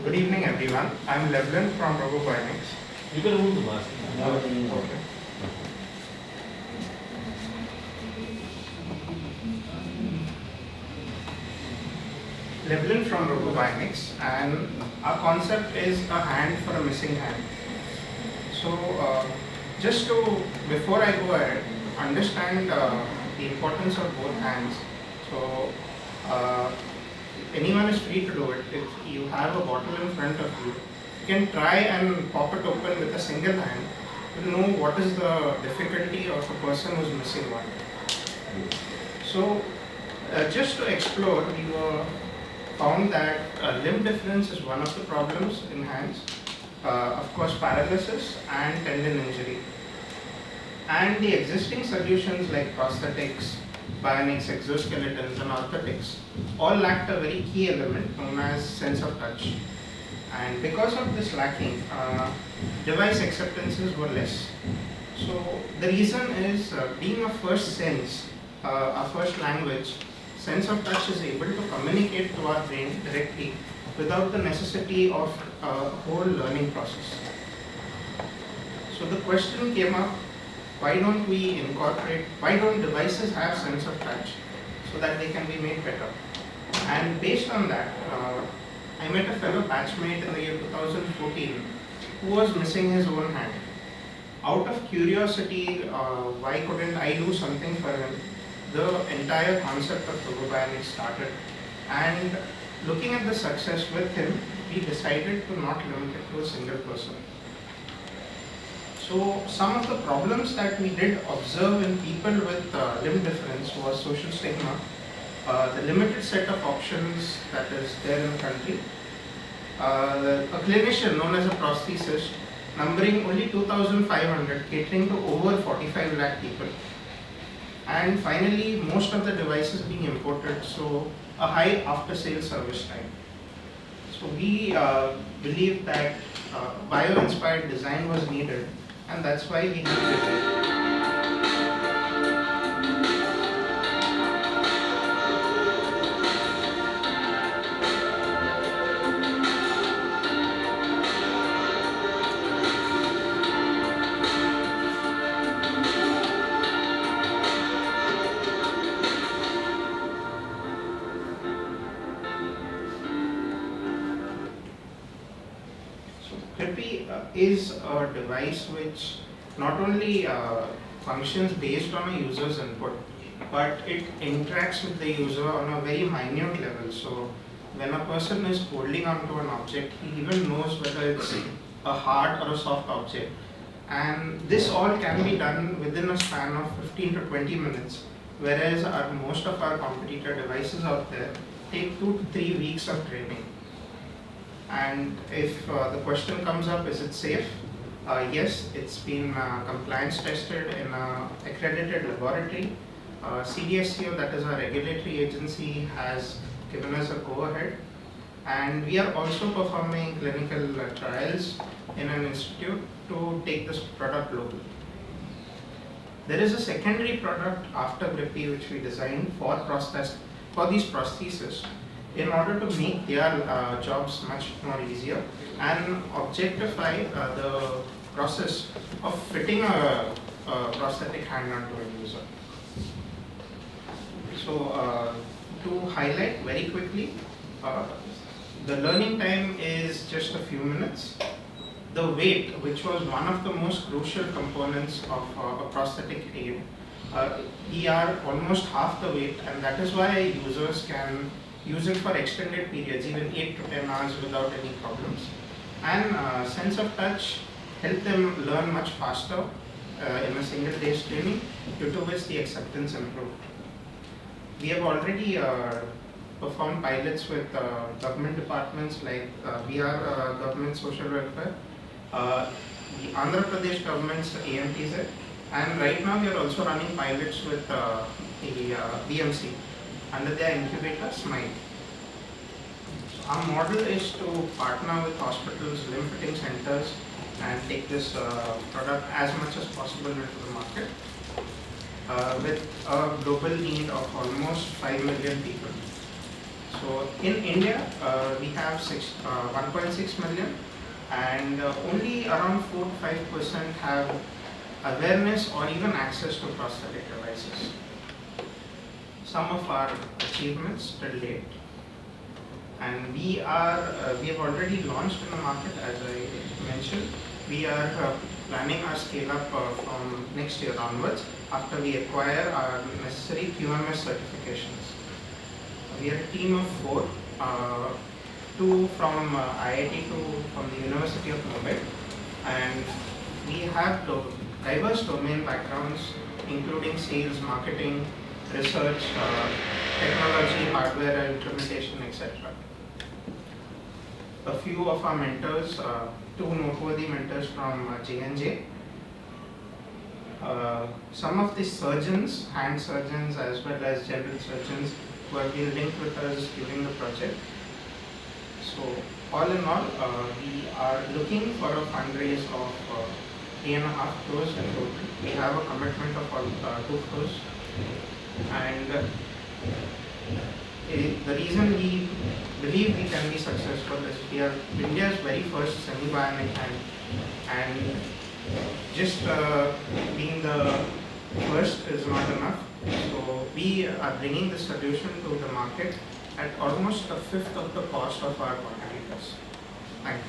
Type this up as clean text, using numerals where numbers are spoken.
Good evening, everyone. I'm Levlin from Robo Bionics. You can remove the mask. Okay. Levlin from Robo Bionics, and our concept is a hand for a missing hand. So, before I go ahead, understand the importance of both hands. So, anyone is free to do it. If you have a bottle in front of you, you can try and pop it open with a single hand to know what is the difficulty of a person who's missing one. So, just to explore, we found that limb difference is one of the problems in hands. Of course, paralysis and tendon injury. And the existing solutions like prosthetics, bionics, exoskeletons, and orthotics all lacked a very key element known as sense of touch. And because of this lacking, device acceptances were less. So the reason is being a first sense, our first language, sense of touch is able to communicate to our brain directly without the necessity of a whole learning process. So the question came up, why don't devices have sense of touch so that they can be made better? And based on that, I met a fellow batchmate in the year 2014 who was missing his own hand. Out of curiosity, why couldn't I do something for him? The entire concept of Robobionics started, and looking at the success with him, we decided to not limit it to a single person. So some of the problems that we did observe in people with limb difference was social stigma, the limited set of options that is there in the country, a clinician known as a prosthesist numbering only 2,500 catering to over 45 lakh people. And finally, most of the devices being imported, so a high after-sales service time. So we believe that bio-inspired design was needed, and that's why we did it. TIIPS is a device which not only functions based on a user's input, but it interacts with the user on a very minute level. So when a person is holding onto an object, he even knows whether it's a hard or a soft object. And this all can be done within a span of 15 to 20 minutes, whereas most of our competitor devices out there take 2 to 3 weeks of training. And if the question comes up, is it safe? Yes, it's been compliance tested in an accredited laboratory. CDSCO, that is our regulatory agency, has given us a go-ahead. And we are also performing clinical trials in an institute to take this product global. There is a secondary product after Grippy which we designed for these prostheses, in order to make their jobs much more easier and objectify the process of fitting a prosthetic hand onto a user. So to highlight very quickly, the learning time is just a few minutes. The weight, which was one of the most crucial components of a prosthetic aid, we are almost half the weight, and that is why users can use it for extended periods, even 8 to 10 hours without any problems. And sense of touch helped them learn much faster in a single day's training, due to which the acceptance improved. We have already performed pilots with government departments like BR Government Social Welfare, the Andhra Pradesh government's AMTZ, and right now we are also running pilots with the BMC under their incubator SMILE. So our model is to partner with hospitals, limb fitting centers, and take this product as much as possible into the market with a global need of almost 5 million people. So So in India, we have 1.6 million, and only around 4 to 5% have awareness or even access to prosthetic devices. Some of our achievements till date, and we have already launched in the market, as I mentioned. We are planning our scale up from next year onwards after we acquire our necessary QMS certifications. We are a team of 4, 2 from IIT, 2 from the University of Mumbai, and we have diverse domain backgrounds including sales, marketing, research, technology, hardware implementation, etc. A few of our mentors, 2 noteworthy mentors from J&J. Some of the surgeons, hand surgeons as well as general surgeons who have been linked with us during the project. So all in all, we are looking for a fundraise of 3.5 crores in total. We have a commitment of 2 crores. And the reason we believe we can be successful is we are India's very first semi-bionic hand, and just being the first is not enough. So we are bringing the solution to the market at almost a fifth of the cost of our competitors. Thank you.